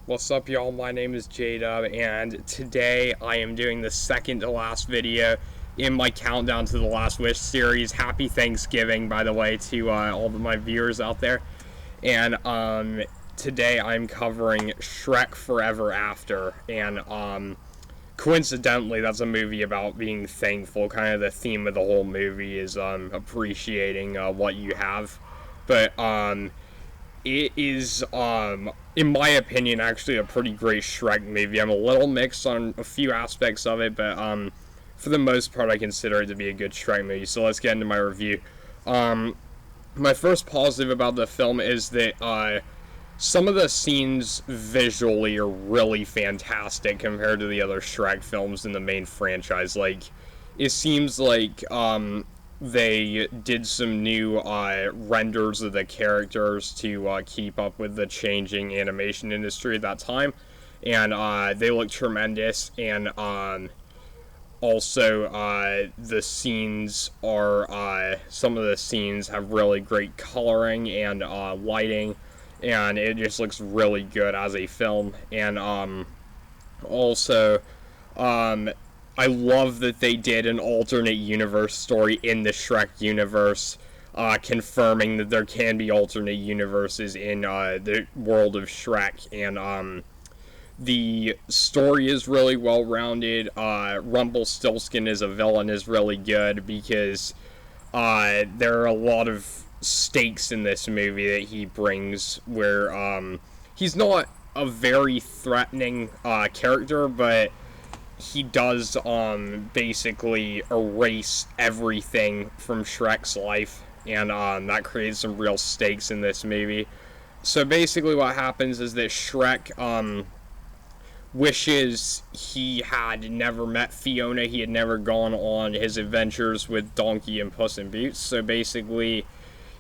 What's up, y'all? My name is J-Dub, and today I am doing the second to last video in my countdown to the Last Wish series. Happy Thanksgiving, by the way, to all of my viewers out there. And today I'm covering Shrek Forever After, and coincidentally, that's a movie about being thankful. Kind of the theme of the whole movie is appreciating what you have, but it is, in my opinion, actually a pretty great Shrek movie. I'm a little mixed on a few aspects of it, but for the most part, I consider it to be a good Shrek movie. So let's get into my review. My first positive about the film is that some of the scenes visually are really fantastic compared to the other Shrek films in the main franchise. Like, it seems like they did some new renders of the characters to keep up with the changing animation industry at that time, and they look tremendous. And also the scenes are some of the scenes have really great coloring and lighting, and it just looks really good as a film. And also I love that they did an alternate universe story in the Shrek universe, confirming that there can be alternate universes in the world of Shrek. And the story is really well rounded. Rumpelstiltskin as a villain is really good because there are a lot of stakes in this movie that he brings, where he's not a very threatening character, but he does basically erase everything from Shrek's life, and that creates some real stakes in this movie. So basically what happens is that Shrek wishes he had never met Fiona. He had never gone on his adventures with Donkey and Puss in Boots. So basically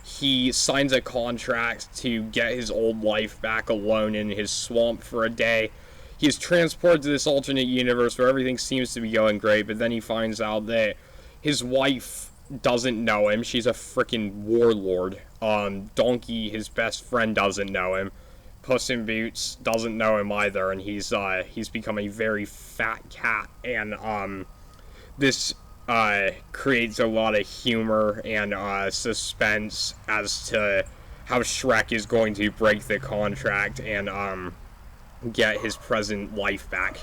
he signs a contract to get his old life back alone in his swamp for a day. He is transported to this alternate universe where everything seems to be going great, but then he finds out that his wife doesn't know him. She's a freaking warlord. Donkey, his best friend, doesn't know him. Puss in Boots doesn't know him either, and he's become a very fat cat. And this creates a lot of humor and suspense as to how Shrek is going to break the contract and get his present life back.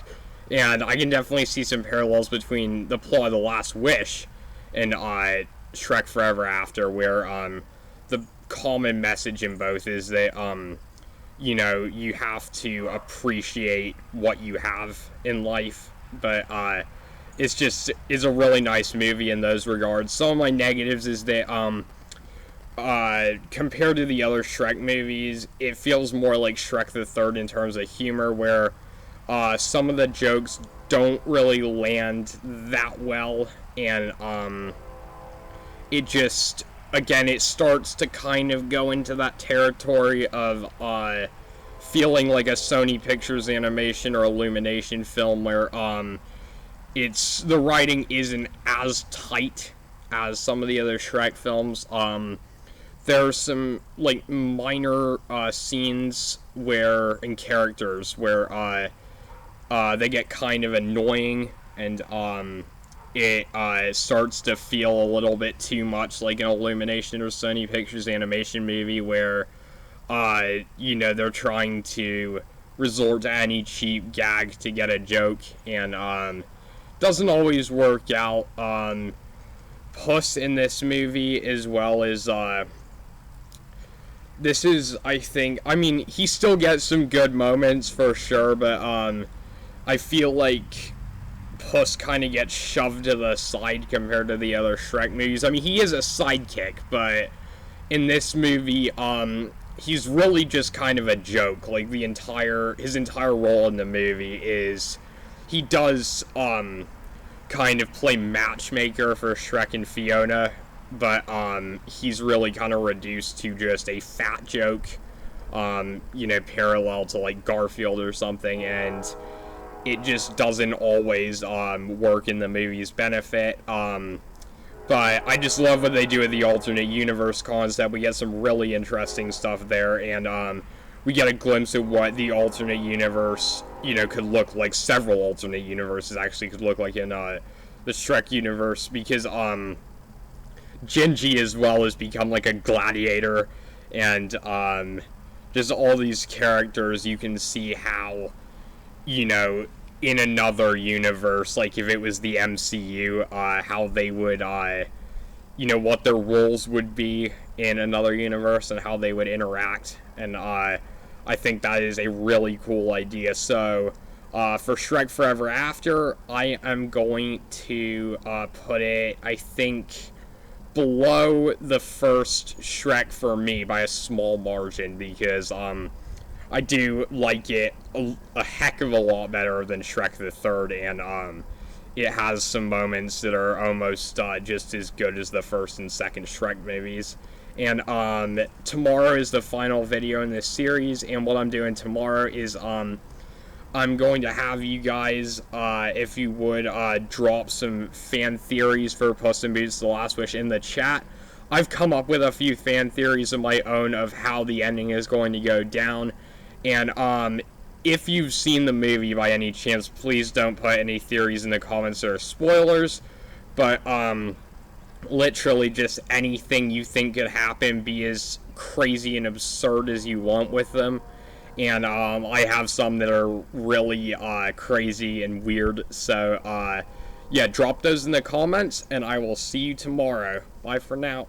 And I can definitely see some parallels between the plot of The Last Wish and Shrek Forever After, where the common message in both is that you know, you have to appreciate what you have in life. But it's a really nice movie in those regards. Some of my negatives is that compared to the other Shrek movies, it feels more like Shrek the Third in terms of humor, where some of the jokes don't really land that well, and it just, again, it starts to kind of go into that territory of feeling like a Sony Pictures Animation or Illumination film, where the writing isn't as tight as some of the other Shrek films. There's some like minor scenes and characters where they get kind of annoying, and it starts to feel a little bit too much like an Illumination or Sony Pictures Animation movie, where you know, they're trying to resort to any cheap gag to get a joke, and doesn't always work out. Puss in this movie, as well as this is, I think, I mean, he still gets some good moments for sure, but I feel like Puss kind of gets shoved to the side compared to the other Shrek movies. I mean, he is a sidekick, but in this movie, he's really just kind of a joke. Like, his entire role in the movie is he does kind of play matchmaker for Shrek and Fiona, but he's really kind of reduced to just a fat joke, you know, parallel to like Garfield or something, and it just doesn't always work in the movie's benefit. But I just love what they do with the alternate universe concept. We get some really interesting stuff there, and we get a glimpse of what the alternate universe, could look like. Several alternate universes actually could look like in the Shrek universe, because Gingy as well has become like a gladiator, and just all these characters. You can see how, in another universe, like if it was the MCU, how they would, what their roles would be in another universe and how they would interact. And I think that is a really cool idea. So for Shrek Forever After, I am going to put it, I think, below the first Shrek for me by a small margin, because I do like it a heck of a lot better than Shrek the Third, and it has some moments that are almost just as good as the first and second Shrek movies. And tomorrow is the final video in this series, and what I'm doing tomorrow is I'm going to have you guys, if you would, drop some fan theories for Puss in Boots: The Last Wish in the chat. I've come up with a few fan theories of my own of how the ending is going to go down. And if you've seen the movie by any chance, please don't put any theories in the comments that are spoilers. But literally just anything you think could happen, be as crazy and absurd as you want with them. And I have some that are really crazy and weird. So yeah, drop those in the comments, and I will see you tomorrow. Bye for now.